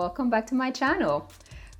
welcome back to my channel.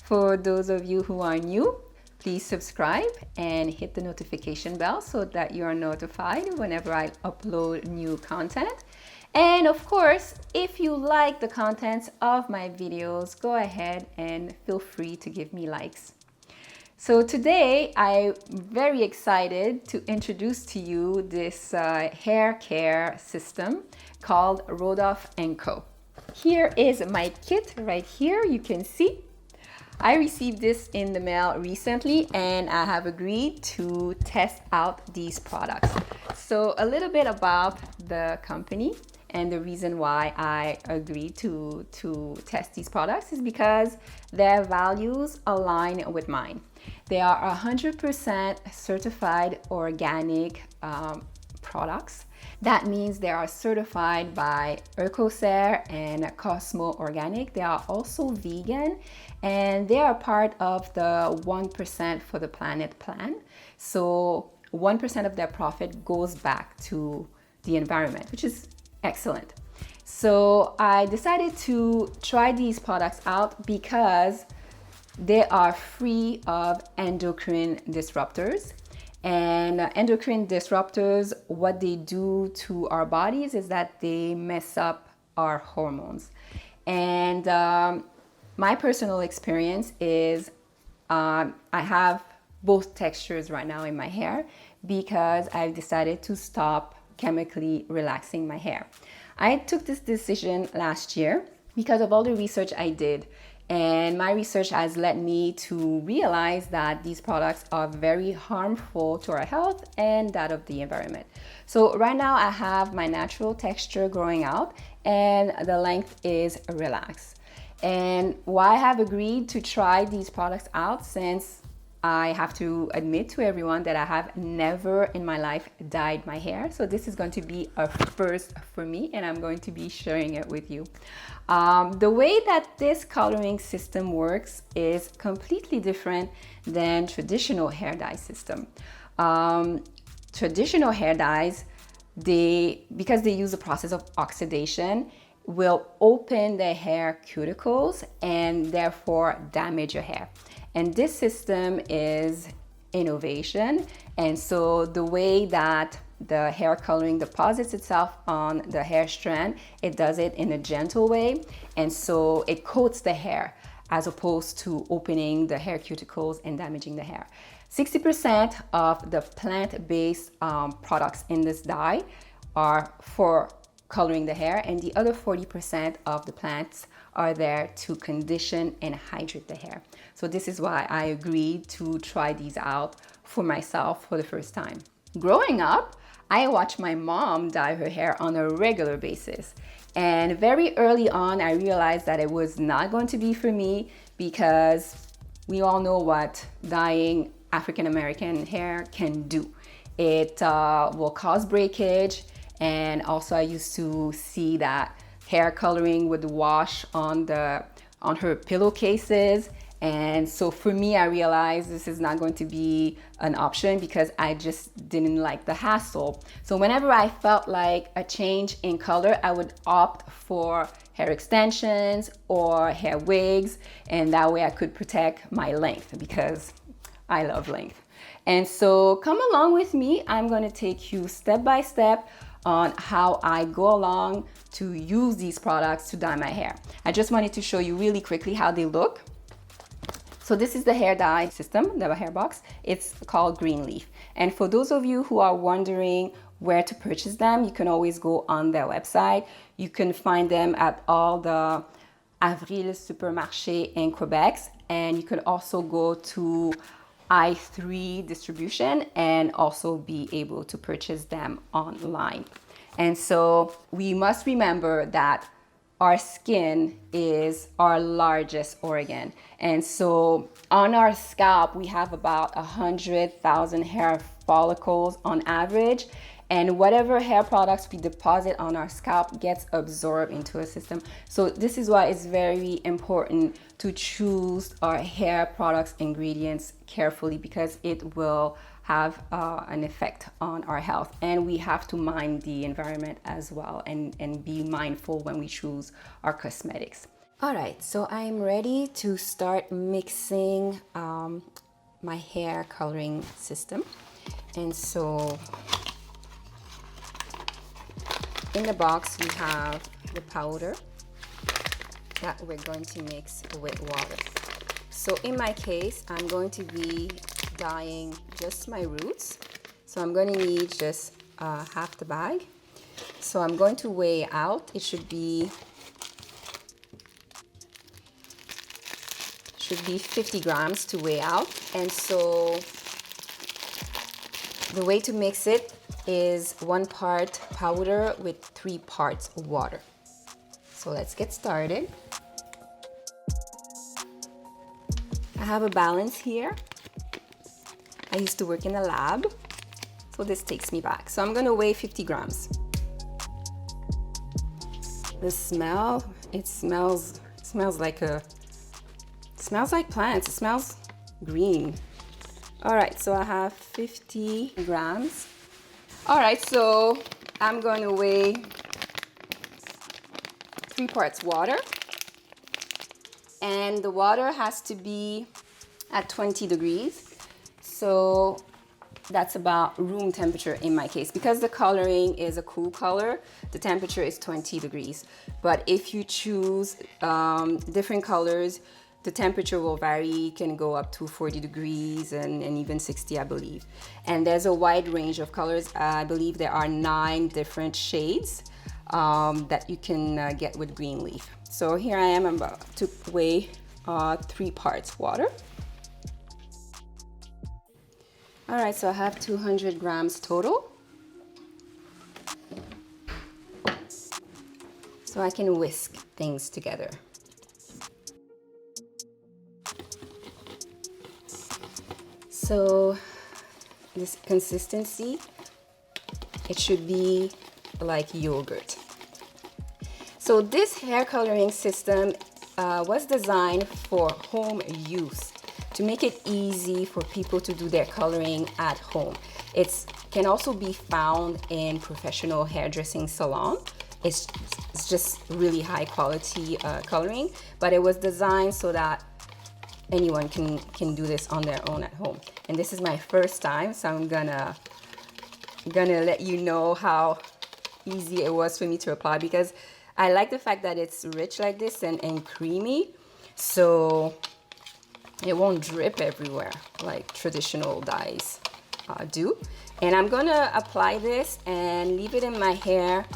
For those of you who are new, please subscribe and hit the notification bell so that you are notified whenever I upload new content. And of course, if you like the contents of my videos, go ahead and feel free to give me likes. So today I'm very excited to introduce to you this hair care system called Rodolphe & Co. Here is my kit right here. You can see I received this in the mail recently and I have agreed to test out these products. So a little bit about the company and the reason why I agreed to test these products is because their values align with mine. They are 100% certified organic products. That means they are certified by Ecocer and Cosmo Organic. They are also vegan and they are part of the 1% for the Planet plan. So 1% of their profit goes back to the environment, which is excellent. So I decided to try these products out because they are free of endocrine disruptors. And endocrine disruptors, what they do to our bodies is that they mess up our hormones. And my personal experience is I have both textures right now in my hair because I've decided to stop chemically relaxing my hair. I took this decision last year because of all the research I did. And my research has led me to realize that these products are very harmful to our health and that of the environment. So right now I have my natural texture growing out and the length is relaxed. And why I have agreed to try these products out, since I have to admit to everyone that I have never in my life dyed my hair. So this is going to be a first for me and I'm going to be sharing it with you. The way that this coloring system works is completely different than traditional hair dye system. Traditional hair dyes, because they use the process of oxidation, will open the hair cuticles and therefore damage your hair. And this system is innovation. And so the way that the hair coloring deposits itself on the hair strand, it does it in a gentle way. And so it coats the hair as opposed to opening the hair cuticles and damaging the hair. 60% of the plant-based products in this dye are for coloring the hair, and the other 40% of the plants are there to condition and hydrate the hair. So this is why I agreed to try these out for myself for the first time. Growing up, I watched my mom dye her hair on a regular basis. And very early on, I realized that it was not going to be for me because we all know what dyeing African American hair can do. It will cause breakage. And also I used to see that hair coloring would wash on her pillowcases. And so for me, I realized this is not going to be an option because I just didn't like the hassle. So whenever I felt like a change in color, I would opt for hair extensions or hair wigs. And that way I could protect my length because I love length. And so come along with me. I'm going to take you step by step on how I go along to use these products to dye my hair. I just wanted to show you really quickly how they look. So this is the hair dye system, the hair box. It's called Green Leaf. And for those of you who are wondering where to purchase them, you can always go on their website. You can find them at all the Avril supermarché in Quebec. And you can also go to I3 distribution and also be able to purchase them online. And so we must remember that our skin is our largest organ. And so on our scalp, we have about 100,000 hair follicles on average. And whatever hair products we deposit on our scalp gets absorbed into a system. So this is why it's very important to choose our hair products ingredients carefully because it will have an effect on our health. And we have to mind the environment as well and be mindful when we choose our cosmetics. All right, so I'm ready to start mixing my hair coloring system. And so in the box we have the powder that we're going to mix with water. So in my case, I'm going to be dyeing just my roots. So I'm going to need just half the bag. So I'm going to weigh out. It should be 50 grams to weigh out. And so the way to mix it is 1 part powder with 3 parts water. So let's get started. I have a balance here. I used to work in a lab, so this takes me back. So I'm gonna weigh 50 grams. The smell, it smells like plants. It smells green. All right, so I have 50 grams. All right, so I'm going to weigh 3 parts water. And the water has to be at 20 degrees. So that's about room temperature in my case. Because the coloring is a cool color, the temperature is 20 degrees. But if you choose different colors, the temperature will vary. It can go up to 40 degrees and even 60, I believe. And there's a wide range of colors. I believe there are 9 different shades that you can get with green leaf. So here I am, I'm about to weigh 3 parts water. All right, so I have 200 grams total. So I can whisk things together. So this consistency, it should be like yogurt. So this hair coloring system was designed for home use to make it easy for people to do their coloring at home. It can also be found in professional hairdressing salon. It's just really high quality coloring, but it was designed so that anyone can do this on their own at home. And this is my first time, so I'm gonna let you know how easy it was for me to apply, because I like the fact that it's rich like this and creamy, so it won't drip everywhere like traditional dyes do. And I'm gonna apply this and leave it in my hair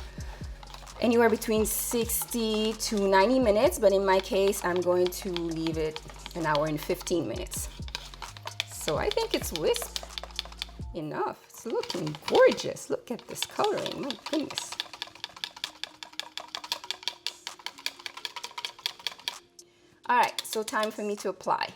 anywhere between 60 to 90 minutes, but in my case, I'm going to leave it an hour and 15 minutes. So I think it's whisked enough. It's looking gorgeous. Look at this coloring, my goodness. All right, so time for me to apply.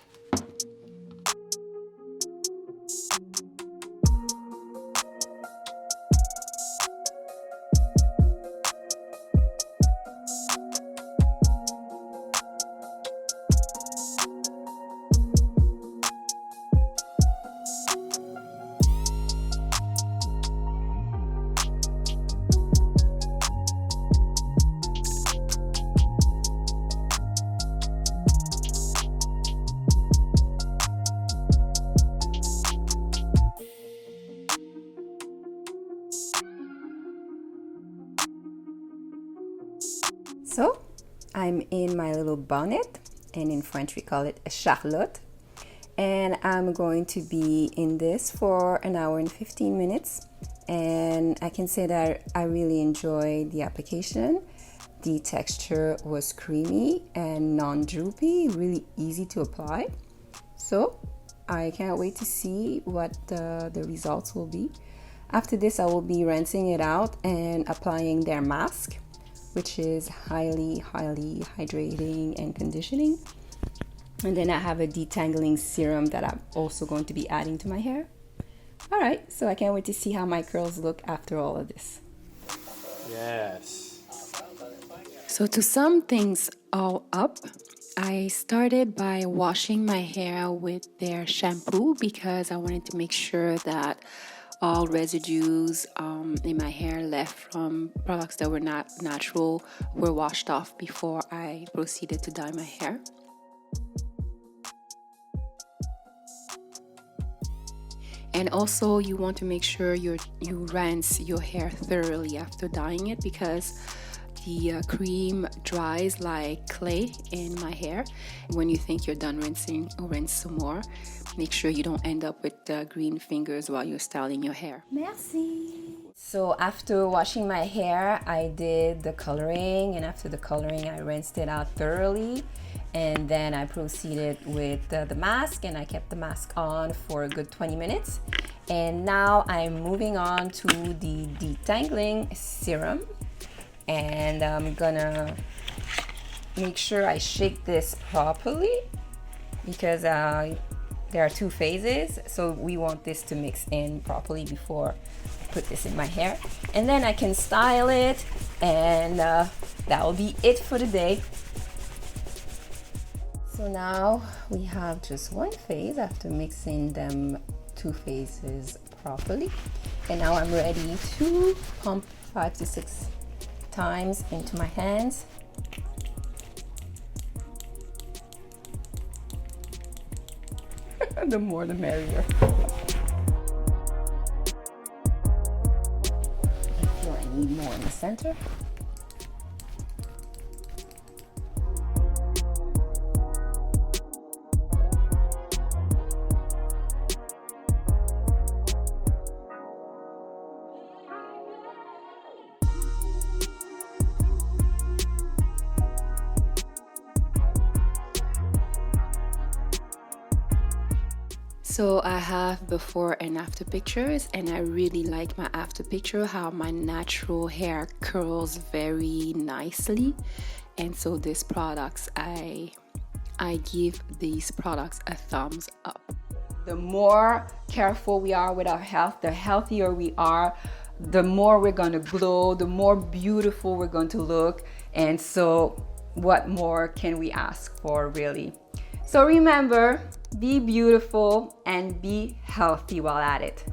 So I'm in my little bonnet, and in French we call it a charlotte, and I'm going to be in this for an hour and 15 minutes. And I can say that I really enjoyed the application. The texture was creamy and non-droopy, really easy to apply. So I can't wait to see what the results will be. After this, I will be rinsing it out and applying their mask, which is highly hydrating and conditioning. And then I have a detangling serum that I'm also going to be adding to my hair. All right, so I can't wait to see how my curls look after all of this. Yes. So to sum things all up, I started by washing my hair with their shampoo because I wanted to make sure that all residues in my hair left from products that were not natural were washed off before I proceeded to dye my hair. And also you want to make sure you rinse your hair thoroughly after dyeing it, because the cream dries like clay in my hair. When you think you're done rinsing, rinse some more. Make sure you don't end up with green fingers while you're styling your hair. Merci. So after washing my hair, I did the coloring, and after the coloring, I rinsed it out thoroughly. And then I proceeded with the mask, and I kept the mask on for a good 20 minutes. And now I'm moving on to the Detangling Serum. And I'm gonna make sure I shake this properly, because there are two phases, so we want this to mix in properly before I put this in my hair. And then I can style it, and that will be it for the day. So now we have just one phase after mixing them two phases properly. And now I'm ready to pump 5 to 6 times into my hands. The more the merrier. I feel I need more in the center. So I have before and after pictures, and I really like my after picture, how my natural hair curls very nicely. And so these products, I give these products a thumbs up. The more careful we are with our health, the healthier we are, the more we're going to glow, the more beautiful we're going to look. And so what more can we ask for, really? So remember, be beautiful and be healthy while at it.